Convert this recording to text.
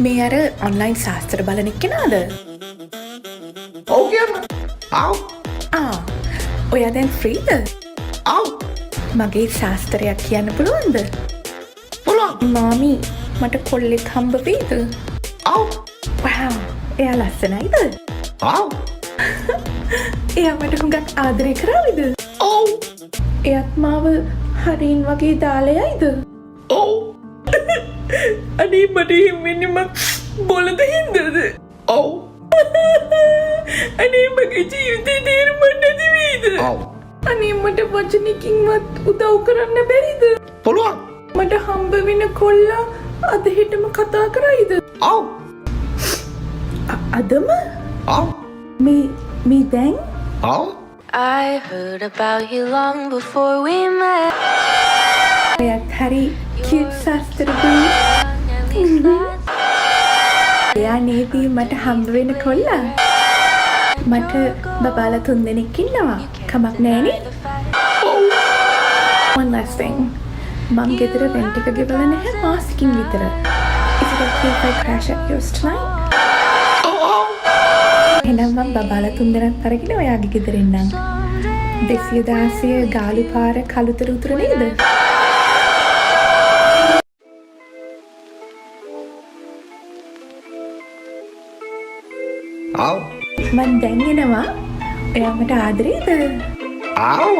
මේ අර ඔන්ලයින් ශාස්ත්‍ර බලන එක්කෙනාද? ඔව් කියන්න. ආව්. ඔයා දැන් ෆ්‍රීද? ආව්. මගේ ශාස්ත්‍රයක් කියන්න පුළුවන්ද? පුළුවන්. මාමි මට කොල්ලෙක් හම්බ වෙයිද? ආව්. වව්. එයා ලස්සනයිද? ආව්. එයා මට හුඟක් ආදරය කරාවිද? ඔව්. එයත් මාව හරින් වගේ දාලයයිද? ඔව්. අනේ මට හිම්වෙන්නේ මං බොලද හින්දද? ඔව්. අනේ මගේ ජීවිතේ තේරුමක් නැති වෙයිද? ඔව්. අනේ මට වචනකින්වත් උදව් කරන්න බැරිද? පුළුවන්. මට හම්බ වෙන කොල්ලා අද හෙටම කතා කරයිද? ඔව්. අදම? ඔව්. මේ දැන්? ඔව්. I heard about you long before we met. එයත් හරි කියුට් ශාස්ත්‍රඥ. එයා නේදී මට හම්බ වෙන කොල්ලා. මට බබාලා 3 දෙනෙක් ඉන්නවා. කමක් නෑනේ. One last thing. මං ගෙදර රෙන්ට් එක ගෙවලා නැහැ මාසෙකින් විතර. Is it okay if I crash at yours tonight? එහෙනම් මං බබාලා 3 දෙනෙක් අරගෙන ඔයාගේ ගෙදර එන්නම්. 216 ගාලු පාර කළුතර උතුර නේද? ආව්. මං දැන් එනවා. එයා මට ආදරේද? ආව්.